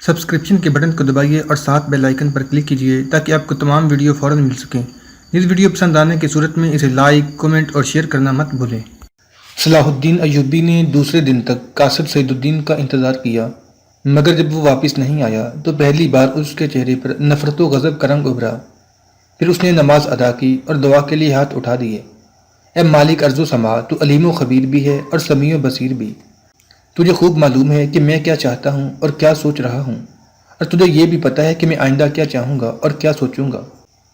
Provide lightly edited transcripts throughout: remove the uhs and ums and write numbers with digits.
Subscription کے button کو دبائیے اور ساتھ بیل آئیکن پر کلک کیجیے تاکہ آپ کو تمام ویڈیو فوراً مل سکیں۔ اس ویڈیو پسند آنے کی صورت میں اسے لائک، کمنٹ اور شیئر کرنا مت بھولیں۔ صلاح الدین ایوبی نے دوسرے دن تک قاصد سعید الدین کا انتظار کیا، مگر جب وہ واپس نہیں آیا تو پہلی بار اس کے چہرے پر نفرت و غضب کا رنگ ابھرا۔ پھر اس نے نماز ادا کی اور دعا کے لیے ہاتھ اٹھا دیے۔ اے مالک ارض و سما، تو علیم و خبیر بھی ہے اور سمیع و بصیر بھی۔ تجھے خوب معلوم ہے کہ میں کیا چاہتا ہوں اور کیا سوچ رہا ہوں، اور تجھے یہ بھی پتہ ہے کہ میں آئندہ کیا چاہوں گا اور کیا سوچوں گا۔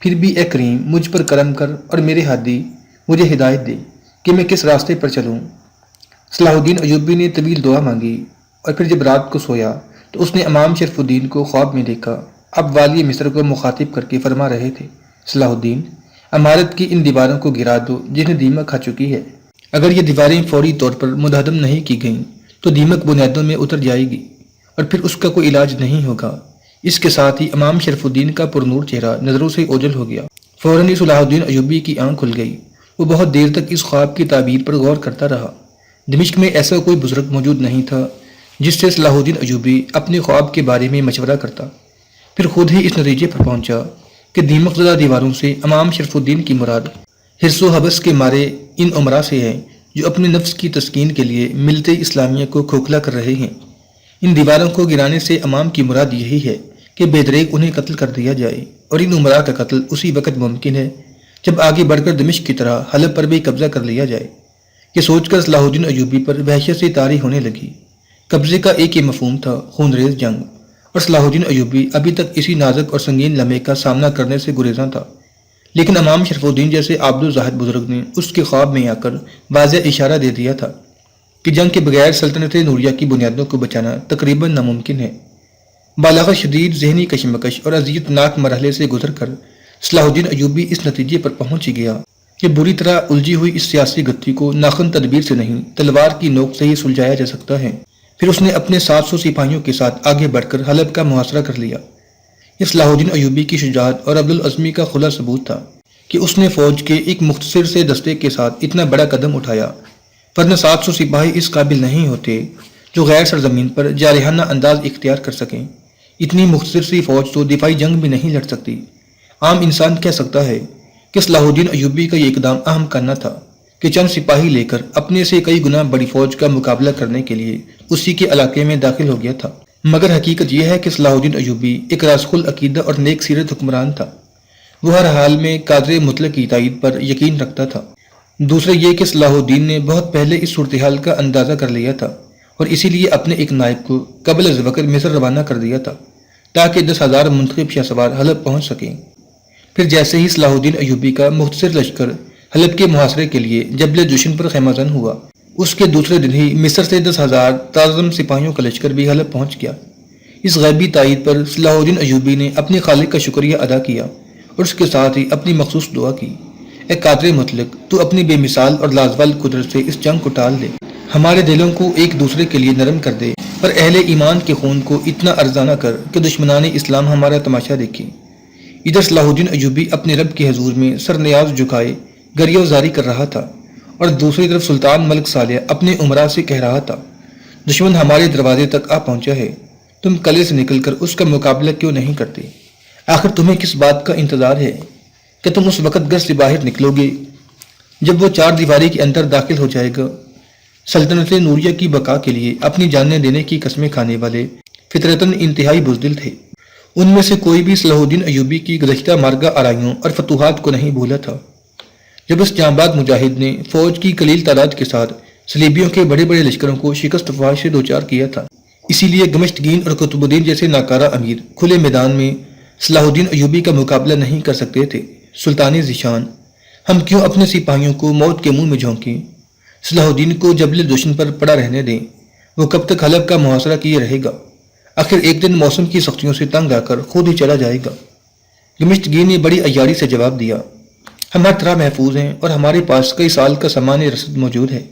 پھر بھی اے کریم، مجھ پر کرم کر اور میرے ہادی مجھے ہدایت دے کہ میں کس راستے پر چلوں۔ صلاح الدین ایوبی نے طویل دعا مانگی، اور پھر جب رات کو سویا تو اس نے امام شرف الدین کو خواب میں دیکھا۔ اب والی مصر کو مخاطب کر کے فرما رہے تھے، صلاح الدین، عمارت کی ان دیواروں کو گرا دو جنہیں دیمک کھا چکی ہے۔ اگر یہ دیواریں فوری طور پر منہدم نہیں کی گئیں تو دیمک بنیادوں میں اتر جائے گی اور پھر اس کا کوئی علاج نہیں ہوگا۔ اس کے ساتھ ہی امام شرف الدین کا پرنور چہرہ نظروں سے اوجھل ہو گیا۔ فوراً ہی صلاح الدین ایوبی کی آنکھ کھل گئی۔ وہ بہت دیر تک اس خواب کی تعبیر پر غور کرتا رہا۔ دمشق میں ایسا کوئی بزرگ موجود نہیں تھا جس سے صلاح الدین ایوبی اپنے خواب کے بارے میں مشورہ کرتا۔ پھر خود ہی اس نتیجے پر پہنچا کہ دیمک زدہ دیواروں سے امام شرف الدین کی مراد حرص و حبس کے مارے ان عمرا سے ہے جو اپنے نفس کی تسکین کے لیے ملت اسلامیہ کو کھوکھلا کر رہے ہیں۔ ان دیواروں کو گرانے سے امام کی مراد یہی ہے کہ بے دریغ انہیں قتل کر دیا جائے، اور ان عمرا کا قتل اسی وقت ممکن ہے جب آگے بڑھ کر دمشق کی طرح حلب پر بھی قبضہ کر لیا جائے۔ یہ سوچ کر صلاح الدین ایوبی پر وحشت سے طاری ہونے لگی۔ قبضے کا ایک ہی مفہوم تھا، خونریز جنگ، اور صلاح الدین ایوبی ابھی تک اسی نازک اور سنگین لمحے کا سامنا کرنے سے گریزاں تھا۔ لیکن امام شرف الدین جیسے عابد و زاہد بزرگ نے اس کے خواب میں آ کر واضح اشارہ دے دیا تھا کہ جنگ کے بغیر سلطنت نوریہ کی بنیادوں کو بچانا تقریباً ناممکن ہے۔ بالغ شدید ذہنی کشمکش اور اذیت ناک مرحلے سے گزر کر صلاح الدین ایوبی اس نتیجے پر پہنچ گیا کہ بری طرح الجھی ہوئی اس سیاسی گتھی کو ناخن تدبیر سے نہیں، تلوار کی نوک سے ہی سلجھایا جا سکتا ہے۔ پھر اس نے اپنے 700 سپاہیوں کے ساتھ آگے بڑھ کر حلب کا محاصرہ کر لیا۔ یہ صلاح الدین ایوبی کی شجاعت اور عبدالعزمی کا کھلا ثبوت تھا کہ اس نے فوج کے ایک مختصر سے دستے کے ساتھ اتنا بڑا قدم اٹھایا، ورنہ 700 سپاہی اس قابل نہیں ہوتے جو غیر سرزمین پر جارحانہ انداز اختیار کر سکیں۔ اتنی مختصر سی فوج تو دفاعی جنگ بھی نہیں لڑ سکتی۔ عام انسان کہہ سکتا ہے کہ صلاح الدین ایوبی کا یہ اقدام اہم کرنا تھا کہ چند سپاہی لے کر اپنے سے کئی گنا بڑی فوج کا مقابلہ کرنے کے لیے اسی کے علاقے میں داخل ہو گیا تھا۔ مگر حقیقت یہ ہے کہ صلاح الدین ایوبی ایک راسخ العقیدہ اور نیک سیرت حکمران تھا۔ وہ ہر حال میں قادر مطلق کی تائید پر یقین رکھتا تھا۔ دوسرا یہ کہ صلاح الدین نے بہت پہلے اس صورتحال کا اندازہ کر لیا تھا اور اسی لیے اپنے ایک نائب کو قبل از وقت مصر روانہ کر دیا تھا تاکہ 10,000 منتخب شاہ سوار حلب پہنچ سکیں۔ پھر جیسے ہی صلاح الدین ایوبی کا مختصر لشکر حلب کے محاصرے کے لیے جبل جوشن پر خیمہ زن ہوا، اس کے دوسرے دن ہی مصر سے 10,000 تعظم سپاہیوں کا لشکر بھی حلب پہنچ گیا۔ اس غیبی تائید پر صلاح الدین ایوبی نے اپنے خالق کا شکریہ ادا کیا اور اس کے ساتھ ہی اپنی مخصوص دعا کی، اے قادر مطلق، تو اپنی بے مثال اور لازوال قدرت سے اس جنگ کو ٹال دے، ہمارے دلوں کو ایک دوسرے کے لیے نرم کر دے، اور اہل ایمان کے خون کو اتنا ارزاں نہ کر کہ دشمنان اسلام ہمارا تماشا دیکھیں۔ ادھر صلاح الدین ایوبی اپنے رب کے حضور میں سر نیاز جھکائے گریہ وزاری کر رہا تھا، اور دوسری طرف سلطان ملک صالح اپنے عمرا سے کہہ رہا تھا، دشمن ہمارے دروازے تک آ پہنچا ہے، تم قلعے سے نکل کر اس کا مقابلہ کیوں نہیں کرتے؟ آخر تمہیں کس بات کا انتظار ہے کہ تم اس وقت گھر سے باہر نکلو گے جب وہ 4 دیواری کے اندر داخل ہو جائے گا؟ سلطنت نوریہ کی بقا کے لیے اپنی جانیں دینے کی قسمیں کھانے والے فطرتاً انتہائی بزدل تھے۔ ان میں سے کوئی بھی صلاح الدین ایوبی کی گزشتہ مارگہ آرائیوں اور فتوحات کو نہیں بھولا تھا۔ جب اس جانباز مجاہد نے فوج کی قلیل تعداد کے ساتھ صلیبیوں کے بڑے بڑے لشکروں کو شکست فاش سے دوچار کیا تھا، اسی لیے گمشتگین اور قطب الدین جیسے ناکارہ امیر کھلے میدان میں صلاح الدین ایوبی کا مقابلہ نہیں کر سکتے تھے۔ سلطان ذیشان، ہم کیوں اپنے سپاہیوں کو موت کے منہ میں جھونکیں؟ صلاح الدین کو جبل جوشن پر پڑا رہنے دیں، وہ کب تک حلب کا محاصرہ کیے رہے گا؟ آخر ایک دن موسم کی سختیوں سے تنگ آ کر خود ہی چلا جائے گا۔ گمشتگین نے بڑی عیاری سے جواب دیا، ہم ہر طرح محفوظ ہیں اور ہمارے پاس کئی سال کا سامان رسد موجود ہے۔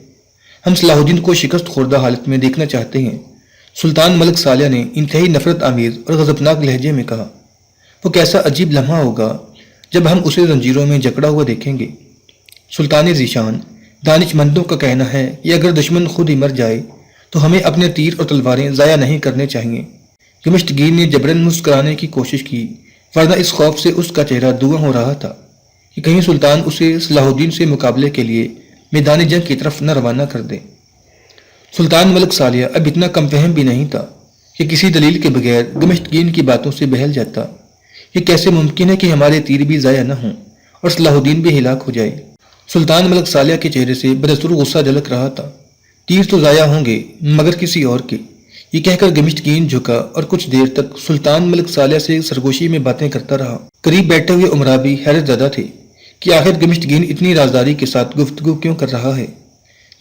ہم صلاح الدین کو شکست خوردہ حالت میں دیکھنا چاہتے ہیں۔ سلطان ملک صالح نے انتہائی نفرت آمیز اور غضبناک لہجے میں کہا، وہ کیسا عجیب لمحہ ہوگا جب ہم اسے زنجیروں میں جکڑا ہوا دیکھیں گے۔ سلطان ذیشان، دانش مندوں کا کہنا ہے کہ اگر دشمن خود ہی مر جائے تو ہمیں اپنے تیر اور تلواریں ضائع نہیں کرنے چاہیے، گمشتگین نے جبرن مسکرانے کی کوشش کی، ورنہ اس خوف سے اس کا چہرہ دھواں ہو رہا تھا کہ کہیں سلطان اسے صلاح الدین سے مقابلے کے لیے میدان جنگ کی طرف نہ روانہ کر دے۔ سلطان ملک صالح اب اتنا کم فہم بھی نہیں تھا کہ کسی دلیل کے بغیر گمشتگین کی باتوں سے بہل جاتا۔ یہ کیسے ممکن ہے کہ ہمارے تیر بھی ضائع نہ ہوں اور صلاح الدین بھی ہلاک ہو جائے؟ سلطان ملک صالح کے چہرے سے بدستور غصہ جھلک رہا تھا۔ تیر تو ضائع ہوں گے مگر کسی اور کے، یہ کہہ کر گمشتگین جھکا اور کچھ دیر تک سلطان ملک صالح سے سرگوشی میں باتیں کرتا رہا۔ قریب بیٹھے ہوئے امراء بھی حیرت زدہ تھے کہ آخر گمشتگین اتنی رازداری کے ساتھ گفتگو کیوں کر رہا ہے۔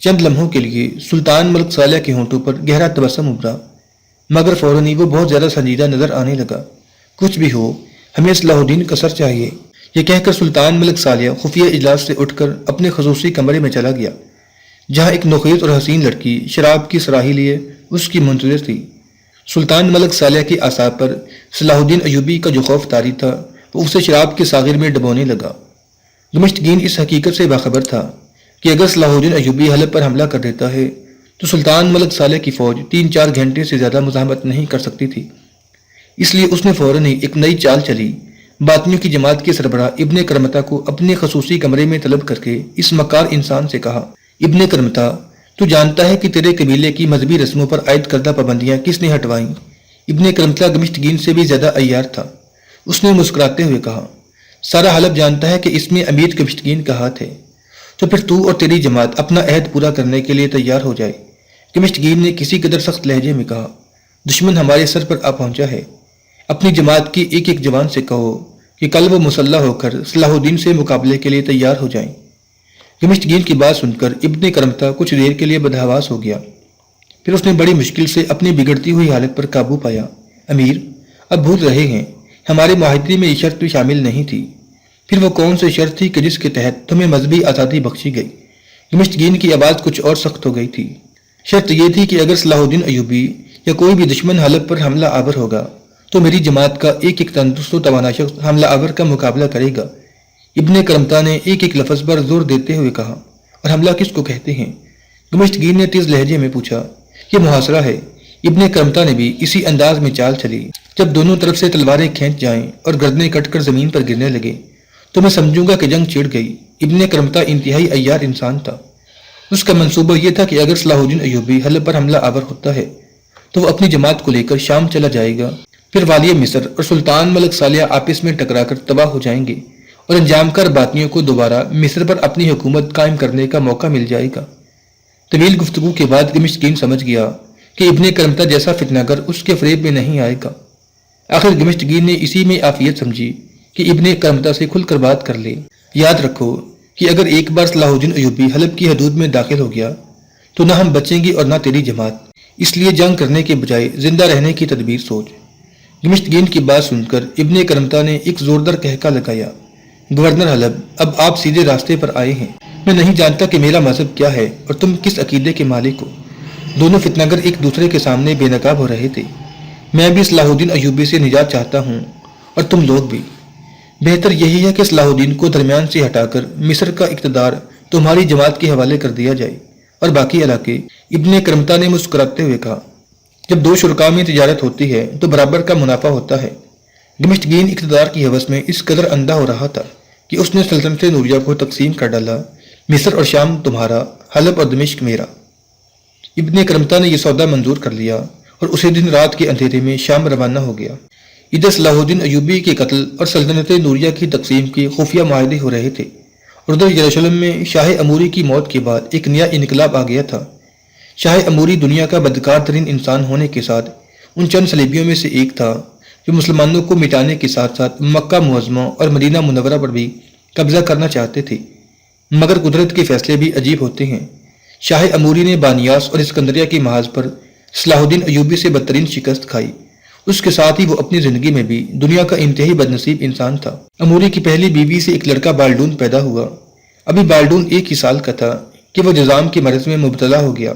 چند لمحوں کے لیے سلطان ملک صالح کے ہونٹوں پر گہرا تبسم ابھرا، مگر فوراً ہی وہ بہت زیادہ سنجیدہ نظر آنے لگا۔ کچھ بھی ہو، ہمیں صلاح الدین کا سر چاہیے، یہ کہہ کر سلطان ملک صالح خفیہ اجلاس سے اٹھ کر اپنے خصوصی کمرے میں چلا گیا، جہاں ایک نخیت اور حسین لڑکی شراب کی صراحی لیے اس کی منتظر تھی۔ سلطان ملک صالح کی اعصاب پر صلاح الدین ایوبی کا جو خوف طاری تھا وہ اسے شراب کے ساغر میں ڈبونے لگا۔ گمشتگین اس حقیقت سے باخبر تھا کہ اگر صلاح الدین ایوبی حلب پر حملہ کر دیتا ہے تو سلطان ملک صالح کی فوج 3-4 گھنٹے سے زیادہ مزاحمت نہیں کر سکتی تھی۔ اس لیے اس نے فوراً ہی ایک نئی چال چلی، باطنیوں کی جماعت کے سربراہ ابن کرمتا کو اپنے خصوصی کمرے میں طلب کر کے اس مکار انسان سے کہا، ابن کرمتا، تو جانتا ہے کہ تیرے قبیلے کی مذہبی رسموں پر عائد کردہ پابندیاں کس نے ہٹوائیں؟ ابن کرمتا گمشتگین سے بھی زیادہ عیار تھا۔ اس نے مسکراتے ہوئے کہا، سارا حلب جانتا ہے کہ اس میں امیر گمشتگین کا ہاتھ ہے، تو پھر تو اور تیری جماعت اپنا عہد پورا کرنے کے لیے تیار ہو جائے۔ گمشتگین نے کسی قدر سخت لہجے میں کہا، دشمن ہمارے سر پر آ پہنچا ہے، اپنی جماعت کی ایک ایک جوان سے کہو کہ کل وہ مسلح ہو کر صلاح الدین سے مقابلے کے لیے تیار ہو جائیں۔ گمشتگین کی بات سن کر ابن کرمتا کچھ دیر کے لیے بدحواس ہو گیا، پھر اس نے بڑی مشکل سے اپنی بگڑتی ہوئی حالت پر قابو پایا۔ امیر، اب بھول رہے ہیں، ہمارے معاہدے میں یہ شرط بھی شامل نہیں تھی۔ پھر وہ کون سی شرط تھی کہ جس کے تحت تمہیں مذہبی آزادی بخشی گئی؟ گمشتگین کی آواز کچھ اور سخت ہو گئی تھی۔ شرط یہ تھی کہ اگر صلاح الدین ایوبی یا کوئی بھی دشمن حلب پر حملہ آور ہوگا تو میری جماعت کا ایک ایک تندرست و توانا شخص حملہ آور کا مقابلہ کرے گا۔ ابن کرمتا نے ایک ایک لفظ پر زور دیتے ہوئے کہا، اور حملہ کس کو کہتے ہیں؟ گمشتگین نے تیز لہجے میں پوچھا، یہ محاصرہ ہے۔ ابن کرمتا نے بھی اسی انداز میں چال چلی، جب دونوں طرف سے تلواریں کھینچ جائیں اور گردنیں کٹ کر زمین پر گرنے لگے تو میں سمجھوں گا کہ جنگ چھڑ گئی۔ ابن کرمتا انتہائی عیار انسان تھا۔ اس کا منصوبہ یہ تھا کہ اگر صلاح الدین ایوبی حلب پر حملہ آور ہوتا ہے تو وہ اپنی جماعت کو لے کر شام چلا جائے گا، پھر والی مصر اور سلطان ملک صالح آپس میں ٹکرا کر تباہ ہو جائیں گے اور انجام کار باطنیوں کو دوبارہ مصر پر اپنی حکومت قائم کرنے کا موقع مل جائے گا۔ طویل گفتگو کے بعد گمشتگین سمجھ گیا کہ ابن کرمتا جیسا فتنہ گر اس کے فریب میں نہیں آئے گا۔ آخر گمشتگین نے اسی میں عافیت سمجھی کہ ابن کرمتا سے کھل کر بات کر لے۔ یاد رکھو کہ اگر ایک بار صلاح الدین ایوبی حلب کی حدود میں داخل ہو گیا تو نہ ہم بچیں گے اور نہ تیری جماعت، اس لیے جنگ کرنے کے بجائے زندہ رہنے کی تدبیر سوچ۔ گمشتگین کی بات سن کر ابن کرمتا نے ایک زوردار کہکا لگایا، گورنر حلب، اب آپ سیدھے راستے پر آئے ہیں۔ میں نہیں جانتا کہ میرا مذہب کیا ہے اور تم کس عقیدے کے مالک ہو۔ دونوں فتنہ گر ایک دوسرے کے سامنے بے نقاب ہو رہے تھے۔ میں بھی صلاح الدین ایوبی سے نجات چاہتا ہوں اور تم لوگ بھی۔ بہتر یہی ہے کہ صلاح الدین کو درمیان سے ہٹا کر مصر کا اقتدار تمہاری جماعت کے حوالے کر دیا جائے اور باقی علاقے۔ ابن کرمتا نے مسکراتے ہوئے کہا، جب دو شرکاء میں تجارت ہوتی ہے تو برابر کا منافع ہوتا ہے۔ گمشتگین اقتدار کی ہوس میں اس قدر اندھا ہو رہا تھا کہ اس نے سلطنت نوریہ کو تقسیم کر ڈالا، مصر اور شام تمہارا، حلب اور دمشق میرا۔ ابن کرمتا نے یہ سودا منظور کر لیا اور اسی دن رات کے اندھیرے میں شام روانہ ہو گیا۔ ادھر صلاح الدین ایوبی کے قتل اور سلطنت نوریہ کی تقسیم کے خفیہ معاہدے ہو رہے تھے، اور ادھر یروشلم میں شاہ اموری کی موت کے بعد ایک نیا انقلاب آ گیا تھا۔ شاہ اموری دنیا کا بدکار ترین انسان ہونے کے ساتھ ان چند صلیبیوں میں سے ایک تھا جو مسلمانوں کو مٹانے کے ساتھ ساتھ مکہ معظمہ اور مدینہ منورہ پر بھی قبضہ کرنا چاہتے تھے۔ مگر قدرت کے فیصلے بھی عجیب ہوتے ہیں۔ شاہ اموری نے بانیاس اور اسکندریہ کے محاذ پر صلاح الدین ایوبی سے بدترین شکست کھائی۔ اس کے ساتھ ہی وہ اپنی زندگی میں بھی دنیا کا انتہائی بدنصیب انسان تھا۔ اموری کی پہلی بیوی سے ایک لڑکا بالڈون پیدا ہوا۔ ابھی بالڈون 1 ہی سال کا تھا کہ وہ جذام کے مرض میں مبتلا ہو گیا۔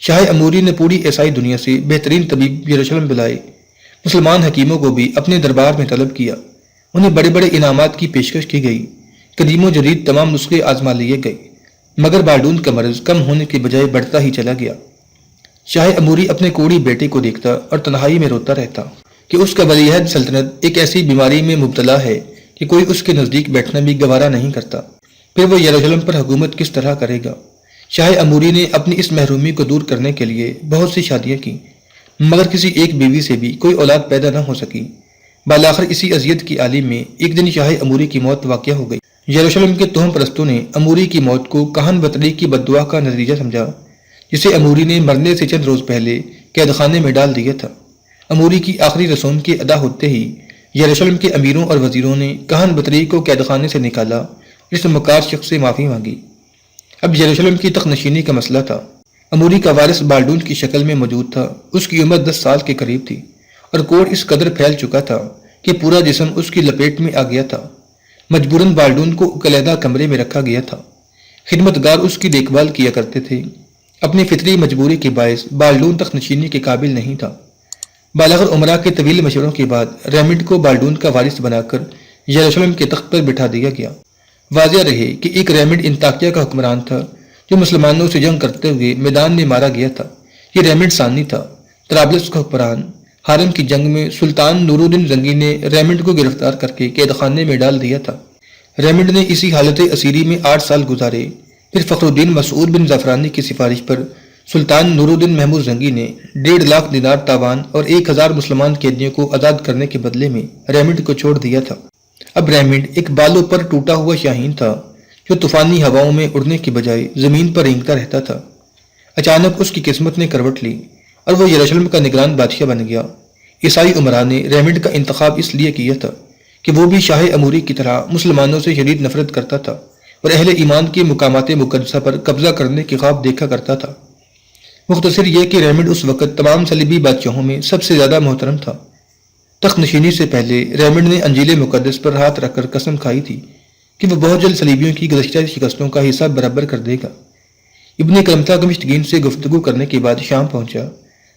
شاہ اموری نے پوری عیسائی دنیا سے بہترین طبیب یروشلم بلائے، مسلمان حکیموں کو بھی اپنے دربار میں طلب کیا، انہیں بڑے بڑے انعامات کی پیشکش کی گئی، قدیم و جدید تمام نسخے آزما لیے گئے، مگر بالڈون کا مرض کم ہونے کے بجائے بڑھتا ہی چلا گیا۔ شاہ اموری اپنے کوڑی بیٹے کو دیکھتا اور تنہائی میں روتا رہتا۔ کہ اس کا ولی عہد سلطنت ایک ایسی بیماری میں مبتلا ہے کہ کوئی اس کے نزدیک بیٹھنا بھی گوارا نہیں کرتا، پھر وہ یروشلم پر حکومت کس طرح کرے گا؟ شاہ اموری نے اپنی اس محرومی کو دور کرنے کے لیے بہت سی شادیاں کی، مگر کسی ایک بیوی سے بھی کوئی اولاد پیدا نہ ہو سکی۔ بالآخر اسی اذیت کی عالم میں ایک دن شاہ اموری کی موت واقع ہو گئی۔ یروشلم کے توہم پرستوں نے اموری کی موت کو کہن بطری کی بددعا کا نتیجہ سمجھا، جسے اموری نے مرنے سے چند روز پہلے قید خانے میں ڈال دیا تھا۔ اموری کی آخری رسوم کے ادا ہوتے ہی یروشلم کے امیروں اور وزیروں نے کہن بطری کو قید خانے سے نکالا، اس مکار شخص سے معافی مانگی۔ اب یروشلم کی تخت نشینی کا مسئلہ تھا۔ اموری کا وارث بالڈون کی شکل میں موجود تھا۔ اس کی عمر 10 سال کے قریب تھی اور کوڑ اس قدر پھیل چکا تھا کہ پورا جسم اس کی لپیٹ میں آ گیا تھا۔ مجبوراً بالڈون کو علیحدہ کمرے میں رکھا گیا تھا۔ خدمتگار اس کی دیکھ بھال کیا کرتے تھے۔ اپنی فطری مجبوری کے باعث بالڈون تخت نشینی کے قابل نہیں تھا۔ بالغ عمرہ کے طویل مشوروں کے بعد ریمنڈ کو بالڈون کا وارث بنا کر یروشلم کے تخت پر بٹھا دیا گیا۔ واضح رہے کہ ایک ریمنڈ انطاکیہ کا حکمران تھا جو مسلمانوں سے جنگ کرتے ہوئے میدان میں مارا گیا تھا۔ یہ ریمنڈ ثانی تھا، طرابلس کا حکمران۔ ہارم کی جنگ میں سلطان نور الدین زنگی نے ریمنڈ کو گرفتار کر کے قید خانے میں ڈال دیا تھا۔ ریمنڈ نے اسی حالت اسیری میں 8 سال گزارے۔ پھر فخر الدین مسعود بن زعفرانی کی سفارش پر سلطان نور الدین محمود زنگی نے 1.5 لاکھ دینار تاوان اور 1000 مسلمان قیدیوں کو آزاد کرنے کے بدلے میں ریمنڈ کو چھوڑ دیا تھا۔ اب ریمنڈ ایک بالوں پر ٹوٹا ہوا شاہین تھا جو طوفانی ہواؤں میں اڑنے کی بجائے زمین پر رینگتا رہتا تھا۔ اچانک اس کی قسمت نے کروٹ لی اور وہ یروشلم کا نگران بادشاہ بن گیا۔ عیسائی عمرا نے ریمنڈ کا انتخاب اس لیے کیا تھا کہ وہ بھی شاہ اموری کی طرح مسلمانوں سے شدید نفرت کرتا تھا اور اہل ایمان کے مقامات مقدسہ پر قبضہ کرنے کے خواب دیکھا کرتا تھا۔ مختصر یہ کہ ریمنڈ اس وقت تمام صلیبی بادشاہوں میں سب سے زیادہ محترم تھا۔ تخت نشینی سے پہلے ریمنڈ نے انجیل مقدس پر ہاتھ رکھ کر قسم کھائی تھی کہ وہ بہت جلد صلیبیوں کی گزشتہ شکستوں کا حساب برابر کر دے گا۔ ابن کرمتا گمشتگین سے گفتگو کرنے کے بعد شام پہنچا،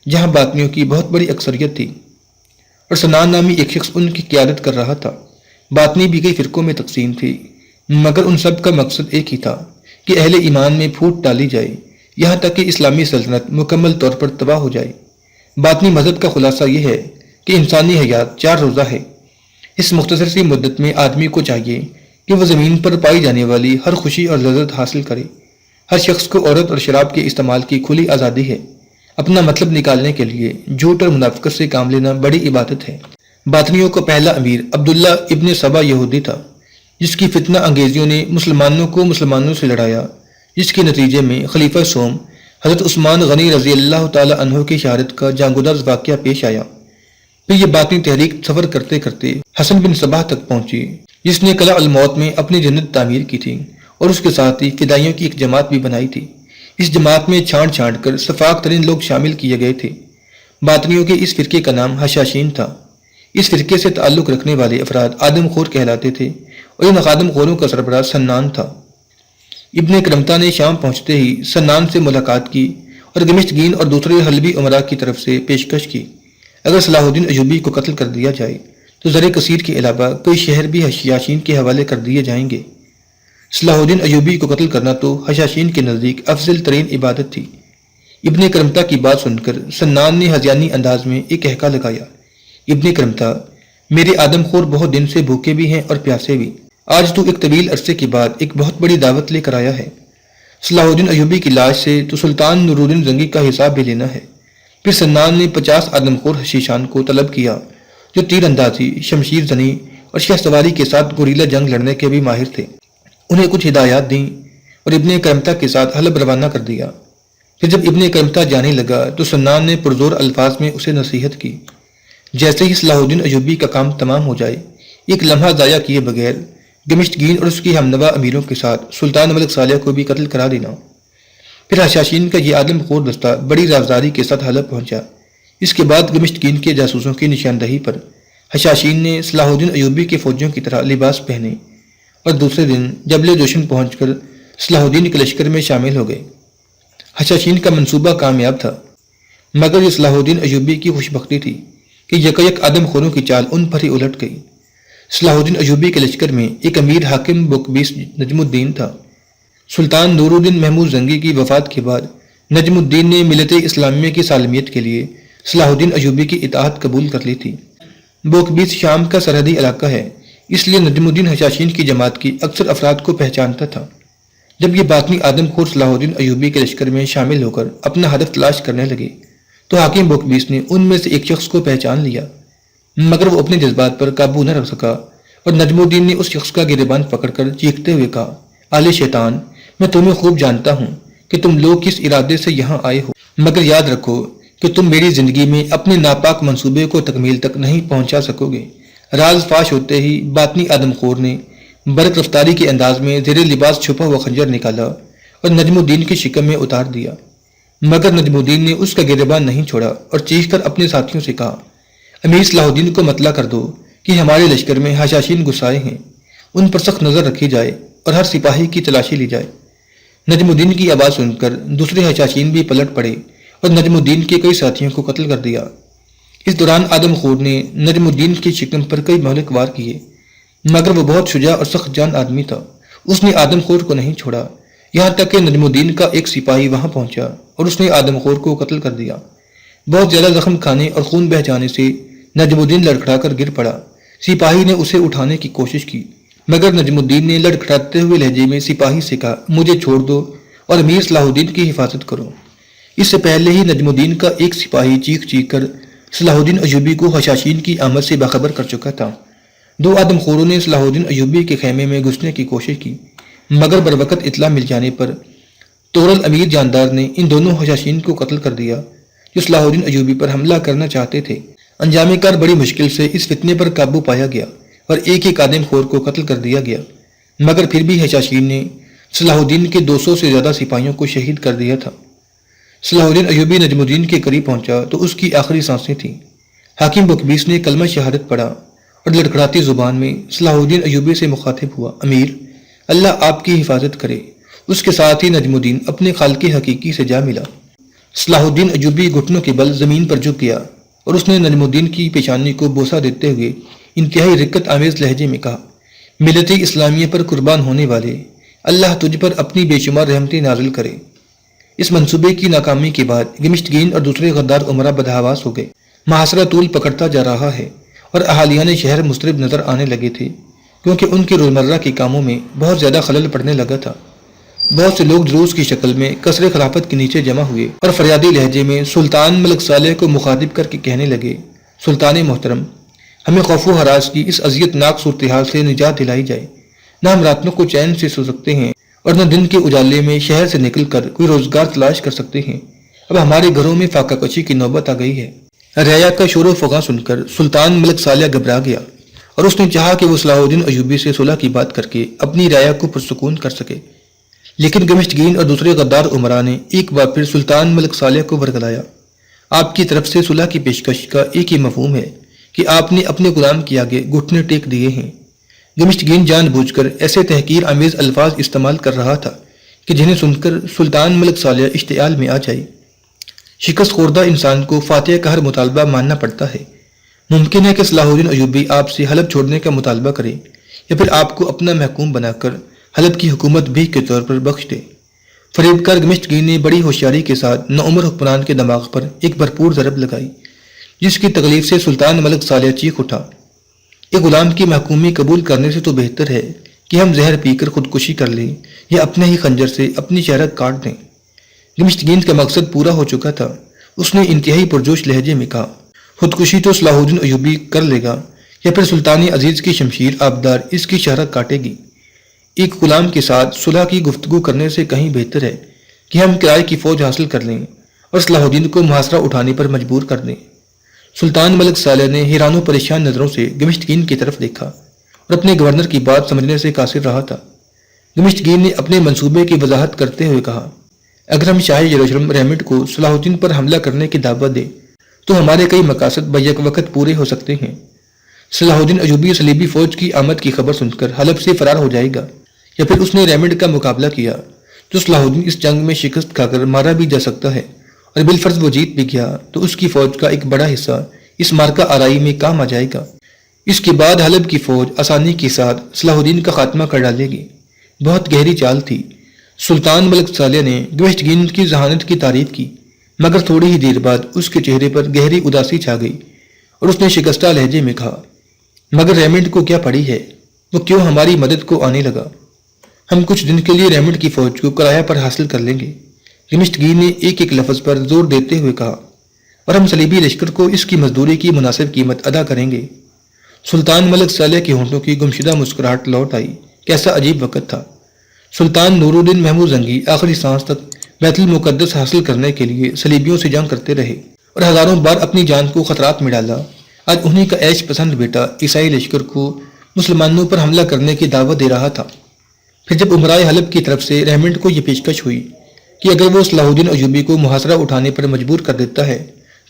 جہاں باطنیوں کی بہت بڑی اکثریت تھی اور سنان نامی ایک شخص ان کی قیادت کر رہا تھا۔ باطنی بھی کئی فرقوں میں تقسیم تھی، مگر ان سب کا مقصد ایک ہی تھا کہ اہل ایمان میں پھوٹ ڈالی جائے، یہاں تک کہ اسلامی سلطنت مکمل طور پر تباہ ہو جائے۔ باطنی مذہب کا خلاصہ یہ ہے کہ انسانی حیات 4 روزہ ہے۔ اس مختصر سی مدت میں آدمی کو چاہیے کہ وہ زمین پر پائی جانے والی ہر خوشی اور لذت حاصل کرے۔ ہر شخص کو عورت اور شراب کے استعمال کی کھلی آزادی ہے۔ اپنا مطلب نکالنے کے لیے جھوٹ اور منافقت سے کام لینا بڑی عبادت ہے۔ باطنیوں کا پہلا امیر عبداللہ ابن سبا یہودی تھا، جس کی فتنہ انگیزیوں نے مسلمانوں کو مسلمانوں سے لڑایا، جس کے نتیجے میں خلیفہ سوم حضرت عثمان غنی رضی اللہ تعالی عنہ کی شہادت کا جانگزد واقعہ پیش آیا۔ پھر یہ باطنی تحریک سفر کرتے کرتے حسن بن صباح تک پہنچی، جس نے قلعہ الموت میں اپنی جنت تعمیر کی تھی اور اس کے ساتھ ہی فدائیوں کی ایک جماعت بھی بنائی تھی۔ اس جماعت میں چھانٹ چھانٹ کر سفاق ترین لوگ شامل کیے گئے تھے۔ باطنیوں کے اس فرقے کا نام حشاشین تھا۔ اس فرقے سے تعلق رکھنے والے افراد آدم خور کہلاتے تھے اور ان آدم خوروں کا سربراہ سنان تھا۔ ابن کرمتا نے شام پہنچتے ہی سنان سے ملاقات کی اور گمشتگین اور دوسرے حلبی عمراء کی طرف سے پیشکش کی اگر صلاح الدین ایوبی کو قتل کر دیا جائے تو زر کثیر کے علاوہ کوئی شہر بھی حشاشین کے حوالے کر دیے جائیں گے۔ صلاح الدین ایوبی کو قتل کرنا تو حشاشین کے نزدیک افضل ترین عبادت تھی۔ ابن کرمتا کی بات سن کر سنان نے ہذیانی انداز میں ایک کہکا لگایا، ابن کرمتا، میرے آدم خور بہت دن سے بھوکے بھی ہیں اور پیاسے بھی۔ آج تو ایک طویل عرصے کے بعد ایک بہت بڑی دعوت لے کر آیا ہے۔ صلاح الدین ایوبی کی لاش سے تو سلطان نور الدین زنگی کا حساب بھی لینا ہے۔ پھر سنان نے 50 آدم خور حشیشان کو طلب کیا جو تیر اندازی، شمشیر زنی اور شہ سواری کے ساتھ گوریلا جنگ لڑنے کے بھی ماہر تھے۔ انہیں کچھ ہدایات دیں اور ابن کرمتا کے ساتھ حلب روانہ کر دیا۔ پھر جب ابن کرمتا جانے لگا تو سنان نے پرزور الفاظ میں اسے نصیحت کی، جیسے ہی صلاح الدین ایوبی کا کام تمام ہو جائے ایک لمحہ ضائع کیے بغیر گمشتگین اور اس کی ہمنوا امیروں کے ساتھ سلطان ملک صالح کو بھی قتل کرا دینا۔ پھر حشاشین کا یہ آدم خور دستہ بڑی رازداری کے ساتھ حلب پہنچا۔ اس کے بعد گمشتگین کے جاسوسوں کی نشاندہی پر حشاشین نے صلاح الدین ایوبی کے فوجیوں کی طرح لباس پہنے اور دوسرے دن جبل جوشن پہنچ کر صلاح الدین کے لشکر میں شامل ہو گئے۔ حشاشین کا منصوبہ کامیاب تھا، مگر یہ صلاح الدین ایوبی کی خوش بختی تھی کہ یکایک آدم خوروں کی چال ان پر ہی الٹ گئی۔ صلاح الدین ایوبی کے لشکر میں ایک امیر حاکم بکبیس نجم الدین تھا۔ سلطان نور الدین محمود زنگی کی وفات کے بعد نجم الدین نے ملت اسلامیہ کی سالمیت کے لیے صلاح الدین ایوبی کی اطاعت قبول کر لی تھی۔ بوقبیس شام کا سرحدی علاقہ ہے، اس لیے نجم الدین حشاشین کی جماعت کی اکثر افراد کو پہچانتا تھا۔ جب یہ باطنی آدم خور صلاح الدین ایوبی کے لشکر میں شامل ہو کر اپنا ہدف تلاش کرنے لگے تو حاکم بوقبیس نے ان میں سے ایک شخص کو پہچان لیا، مگر وہ اپنے جذبات پر قابو نہ رکھ سکا اور نجم الدین نے اس شخص کا گریبان پکڑ کر چیختے ہوئے کہا، آل شیطان، میں تمہیں خوب جانتا ہوں کہ تم لوگ کس ارادے سے یہاں آئے ہو، مگر یاد رکھو کہ تم میری زندگی میں اپنے ناپاک منصوبے کو تکمیل تک نہیں پہنچا سکو گے۔ راز فاش ہوتے ہی باطنی آدم خور نے برق رفتاری کے انداز میں زیر لباس چھپا ہوا خنجر نکالا اور نجم الدین کی شکم میں اتار دیا، مگر نجم الدین نے اس کا گریبان نہیں چھوڑا اور چیخ کر اپنے ساتھیوں سے کہا، امیر صلاح الدین کو مطلع کر دو کہ ہمارے لشکر میں حشاشین گھسائے ہیں، ان پر سخت نظر رکھی جائے اور ہر سپاہی کی تلاشی لی جائے۔ نجم الدین کی آواز سن کر دوسرے حشاشین بھی پلٹ پڑے اور نجم الدین کے کئی ساتھیوں کو قتل کر دیا۔ اس دوران آدم خور نے نجم الدین کی شکم پر کئی مہلک وار کیے، مگر وہ بہت شجاع اور سخت جان آدمی تھا، اس نے آدم خور کو نہیں چھوڑا، یہاں تک کہ نجم الدین کا ایک سپاہی وہاں پہنچا اور اس نے آدم خور کو قتل کر دیا۔ بہت زیادہ زخم کھانے اور خون بہہ جانے سے نجم الدین لڑکھڑا کر گر پڑا۔ سپاہی نے اسے اٹھانے کی کوشش کی، مگر نجم الدین نے لڑکھڑاتے ہوئے لہجے میں سپاہی سے کہا، مجھے چھوڑ دو اور امیر صلاح الدین کی حفاظت کرو۔ اس سے پہلے ہی نجم الدین کا ایک سپاہی چیخ چیخ کر صلاح الدین ایوبی کو حشاشین کی آمد سے باخبر کر چکا تھا۔ دو آدم خوروں نے صلاح الدین ایوبی کے خیمے میں گھسنے کی کوشش کی، مگر بروقت اطلاع مل جانے پر تغرل امیر جاندار نے ان دونوں حشاشین کو قتل کر دیا جو صلاح الدین ایوبی پر حملہ کرنا چاہتے تھے۔ انجام کار بڑی مشکل سے اس فتنے پر قابو پایا گیا اور ایک ایک آدم خور کو قتل کر دیا گیا، مگر پھر بھی حشاشین نے صلاح الدین کے 200 سے زیادہ سپاہیوں کو شہید کر دیا تھا۔ صلاح الدین ایوبی نجم الدین کے قریب پہنچا تو اس کی آخری سانسیں تھیں۔ حاکم بوقبیس نے کلمہ شہادت پڑھا اور لڑکھڑاتی زبان میں صلاح الدین ایوبی سے مخاطب ہوا، امیر، اللہ آپ کی حفاظت کرے۔ اس کے ساتھ ہی نجم الدین اپنے خالق حقیقی سے جا ملا۔ صلاح الدین ایوبی گھٹنوں کے بل زمین پر جھک گیا اور اس نے نجم الدین کی پیشانی کو بوسہ دیتے ہوئے انتہائی رقت آمیز لہجے میں کہا، ملت اسلامیہ پر قربان ہونے والے، اللہ تجھ پر اپنی بے شمار رحمتیں نازل کرے۔ اس منصوبے کی ناکامی کے بعد گمشتگین اور دوسرے غدار عمرہ بدحواس ہو گئے۔ محاصرہ طول پکڑتا جا رہا ہے اور اہالیان شہر مضطرب نظر آنے لگے تھے، کیونکہ ان کے روزمرہ کے کاموں میں بہت زیادہ خلل پڑنے لگا تھا۔ بہت سے لوگ جلوس کی شکل میں قصر خلافت کے نیچے جمع ہوئے اور فریادی لہجے میں سلطان ملک صالح کو مخاطب کر کے کہنے لگے، سلطان محترم، ہمیں خوف و ہراس کی اس اذیت ناک صورتحال سے نجات دلائی جائے۔ نہ ہم راتوں کو چین سے سو سکتے ہیں اور نہ دن کے اجالے میں شہر سے نکل کر کوئی روزگار تلاش کر سکتے ہیں۔ اب ہمارے گھروں میں فاقہ کشی کی نوبت آ گئی ہے۔ رعایا کا شور و فغاں سن کر سلطان ملک صالح گھبرا گیا اور اس نے چاہا کہ وہ صلاح الدین ایوبی سے صلح کی بات کر کے اپنی رعایا کو پرسکون کر سکے، لیکن گمشتگین اور دوسرے غدار عمرا نے ایک بار پھر سلطان ملک صالح کو ورگلایا۔ آپ کی طرف سے صلح کی پیشکش کا ایک ہی مفہوم ہے کہ آپ نے اپنے غلام کے آگے گھٹنے ٹیک دیے ہیں۔ گمشتگین جان بوجھ کر ایسے تحقیر آمیز الفاظ استعمال کر رہا تھا کہ جنہیں سن کر سلطان ملک صالح اشتعال میں آ جائے۔ شکست خوردہ انسان کو فاتح کا ہر مطالبہ ماننا پڑتا ہے۔ ممکن ہے کہ صلاح الدین ایوبی آپ سے حلب چھوڑنے کا مطالبہ کرے یا پھر آپ کو اپنا محکوم بنا کر حلب کی حکومت بھی کے طور پر بخش دے۔ فریب کار گمشتگین نے بڑی ہوشیاری کے ساتھ نوعمر حکمران کے دماغ پر ایک بھرپور ضرب لگائی، جس کی تکلیف سے سلطان ملک صالح چیخ اٹھا، ایک غلام کی محکومی قبول کرنے سے تو بہتر ہے کہ ہم زہر پی کر خودکشی کر لیں یا اپنے ہی خنجر سے اپنی چہرہ کاٹ دیں۔ گمشتگین کا مقصد پورا ہو چکا تھا۔ اس نے انتہائی پرجوش لہجے میں کہا، خودکشی تو صلاح الدین ایوبی کر لے گا یا پھر سلطان عزیز کی شمشیر آبدار اس کی چہرہ کاٹے گی۔ ایک غلام کے ساتھ صلح کی گفتگو کرنے سے کہیں بہتر ہے کہ ہم کرائے کی فوج حاصل کر لیں اور صلاح الدین کو محاصرہ اٹھانے پر مجبور کر دیں۔ سلطان ملک صالح نے حیران و پریشان نظروں سے گمشتگین کی طرف دیکھا اور اپنے گورنر کی بات سمجھنے سے قاصر رہا تھا۔ گمشتگین نے اپنے منصوبے کی وضاحت کرتے ہوئے کہا، اگر ہم شاہ یروشلم ریمنڈ کو صلاح الدین پر حملہ کرنے کی دعوت دیں تو ہمارے کئی مقاصد بیک وقت پورے ہو سکتے ہیں۔ صلاح الدین ایوبی صلیبی فوج کی آمد کی خبر سن کر حلب سے فرار ہو جائے گا یا پھر اس نے ریمنڈ کا مقابلہ کیا تو صلاح الدین اس جنگ میں شکست کھا کر مارا بھی جا سکتا ہے، اور بالفرض وہ جیت بھی گیا تو اس کی فوج کا ایک بڑا حصہ اس مارکہ آرائی میں کام آ جائے گا۔ اس کے بعد حلب کی فوج آسانی کے ساتھ صلاح الدین کا خاتمہ کر ڈالے گی۔ بہت گہری چال تھی۔ سلطان ملک صالح نے گمشتگین کی ذہانت کی تعریف کی، مگر تھوڑی ہی دیر بعد اس کے چہرے پر گہری اداسی چھا گئی اور اس نے شکستہ لہجے میں کہا، مگر ریمنڈ کو کیا پڑی ہے؟ وہ کیوں ہماری مدد کو آنے لگا؟ ہم کچھ دن کے لیے ریمنڈ کی فوج کو کرایہ پر حاصل کر لیں گے، دمشقی نے ایک ایک لفظ پر زور دیتے ہوئے کہا، اور ہم صلیبی لشکر کو اس کی مزدوری کی مناسب قیمت ادا کریں گے۔ سلطان ملک صالح کے ہونٹوں کی گمشدہ مسکراہٹ لوٹ آئی۔ کیسا عجیب وقت تھا! سلطان نور الدین محمود زنگی آخری سانس تک بیت المقدس حاصل کرنے کے لیے صلیبیوں سے جنگ کرتے رہے اور ہزاروں بار اپنی جان کو خطرات میں ڈالا۔ آج انہی کا عیش پسند بیٹا عیسائی لشکر کو مسلمانوں پر حملہ کرنے کی دعوت دے رہا تھا۔ پھر جب امرائے حلب کی طرف سے ریمنڈ کو یہ پیشکش ہوئی کہ اگر وہ صلاح الدین ایوبی کو محاصرہ اٹھانے پر مجبور کر دیتا ہے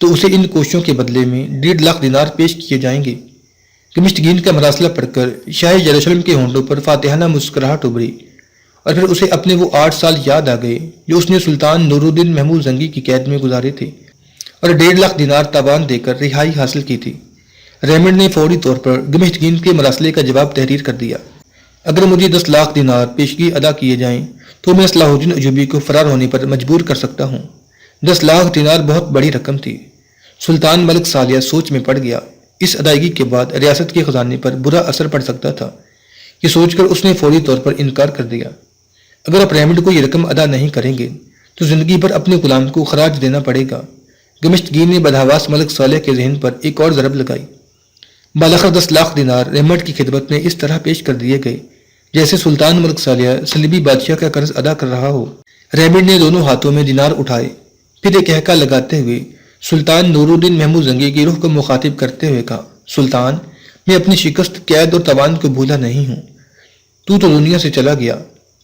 تو اسے ان کوششوں کے بدلے میں 1.5 لاکھ دینار پیش کیے جائیں گے، دمشقین کا مراسلہ پڑھ کر شاہ یروشلم کے ہونٹوں پر فاتحانہ مسکراہٹ ابھری، اور پھر اسے اپنے وہ 8 سال یاد آ گئے جو اس نے سلطان نور الدین محمود زنگی کی قید میں گزارے تھے اور 1.5 لاکھ دینار تاوان دے کر رہائی حاصل کی تھی۔ ریمنڈ نے فوری طور پر دمشقین کے مراسلے کا جواب تحریر کر دیا، اگر مجھے 10 لاکھ دینار پیشگی ادا کیے جائیں تو میں صلاح الدین ایوبی کو فرار ہونے پر مجبور کر سکتا ہوں۔ 10 لاکھ دینار بہت بڑی رقم تھی۔ سلطان ملک صالح سوچ میں پڑ گیا۔ اس ادائیگی کے بعد ریاست کے خزانے پر برا اثر پڑ سکتا تھا۔ یہ سوچ کر اس نے فوری طور پر انکار کر دیا، اگر آپ ریمنڈ کو یہ رقم ادا نہیں کریں گے تو زندگی بھر اپنے غلام کو خراج دینا پڑے گا۔ دمشقی نے بدحواس ملک صالح کے ذہن پر ایک اور ضرب لگائی۔ بالاخر 10 لاکھ دینار ریمنڈ کی خدمت میں اس طرح پیش کر دیے گئے جیسے سلطان ملک صالح صلیبی بادشاہ کا قرض ادا کر رہا ہو۔ ریمنڈ نے دونوں ہاتھوں میں دینار اٹھائے، پھر ایک ہہکا لگاتے ہوئے سلطان نور الدین محمود زنگی کی روح کو مخاطب کرتے ہوئے کہا، سلطان، میں اپنی شکست، قید اور تاوان کو بھولا نہیں ہوں۔ تو دنیا سے چلا گیا،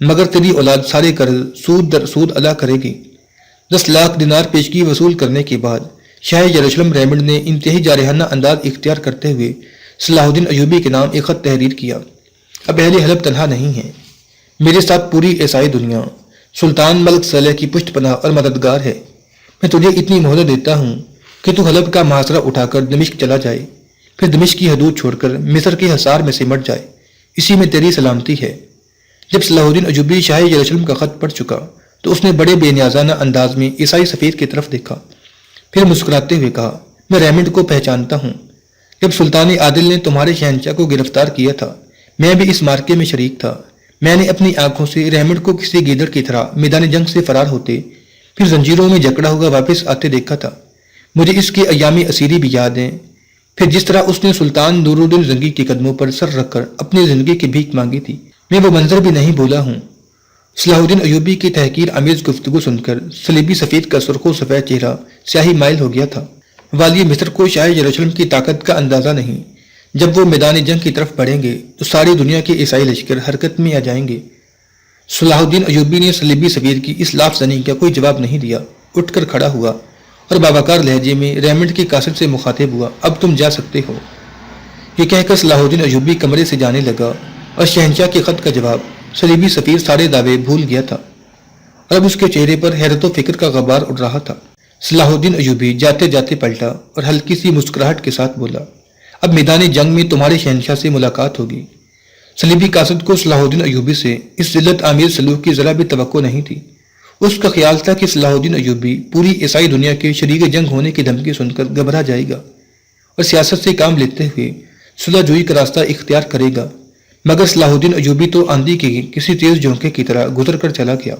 مگر تیری اولاد سارے قرض سود در سود ادا کرے گی۔ 10 لاکھ دینار پیشگی وصول کرنے کے بعد شاہ یروشلم ریمنڈ نے انتہائی جارحانہ انداز اختیار کرتے ہوئے صلاح الدین ایوبی کے نام ایک خط تحریر کیا۔ اب اہل حلب تنہا نہیں ہے، میرے ساتھ پوری عیسائی دنیا سلطان ملک صالح کی پشت پناہ اور مددگار ہے۔ میں تجھے اتنی مہلت دیتا ہوں کہ تو حلب کا محاصرہ اٹھا کر دمشق چلا جائے، پھر دمشق کی حدود چھوڑ کر مصر کے حصار میں سمٹ جائے، اسی میں تیری سلامتی ہے۔ جب صلاح الدین ایوبی شاہ یروشلم کا خط پڑھ چکا تو اس نے بڑے بے نیازانہ انداز میں عیسائی سفیر کی طرف دیکھا، پھر مسکراتے ہوئے کہا، میں ریمنڈ کو پہچانتا ہوں۔ جب سلطان عادل نے تمہارے شہنشاہ کو گرفتار کیا تھا میں بھی اس مارکے میں شریک تھا۔ میں نے اپنی آنکھوں سے ریمنڈ کو کسی گیدڑ کی طرح میدان جنگ سے فرار ہوتے پھر زنجیروں میں جکڑا ہوا واپس آتے دیکھا تھا۔ مجھے اس کے ایام اسیری بھی یاد ہیں، پھر جس طرح اس نے سلطان نور الدین زنگی کے قدموں پر سر رکھ کر اپنی زندگی کی بھیک مانگی تھی، میں وہ منظر بھی نہیں بھولا ہوں۔ صلاح الدین ایوبی کی تحقیر آمیز گفتگو سن کر صلیبی سفیر کا سرخ و سفید چہرہ سیاہی مائل ہو گیا تھا۔ والی مصر کو شاہ یروشلم کی طاقت کا اندازہ نہیں۔ جب وہ میدان جنگ کی طرف بڑھیں گے تو ساری دنیا کے عیسائی لشکر حرکت میں آ جائیں گے۔ صلاح الدین ایوبی نے صلیبی سفیر کی اس لاف زنی کا کوئی جواب نہیں دیا، اٹھ کر کھڑا ہوا اور باوقار لہجے میں ریمنڈ کے قاصد سے مخاطب ہوا، اب تم جا سکتے ہو۔ یہ کہہ کر صلاح الدین ایوبی کمرے سے جانے لگا اور شہنشاہ کے خط کا جواب صلیبی سفیر سارے دعوے بھول گیا تھا اور اب اس کے چہرے پر حیرت و فکر کا غبار اڑ رہا تھا۔ صلاح الدین ایوبی جاتے جاتے پلٹا اور ہلکی سی مسکراہٹ کے ساتھ بولا، اب میدان جنگ میں تمہارے شہنشاہ سے ملاقات ہوگی۔ صلیبی قاصد کو صلاح الدین ایوبی سے اس ذلت آمیز سلوک کی ذرا بھی توقع نہیں تھی۔ اس کا خیال تھا کہ صلاح الدین ایوبی پوری عیسائی دنیا کے شریک جنگ ہونے کی دھمکی سن کر گھبرا جائے گا اور سیاست سے کام لیتے ہوئے صلح جوئی کا راستہ اختیار کرے گا، مگر صلاح الدین ایوبی تو آندھی کی کسی تیز جھونکے کی طرح گزر کر چلا گیا۔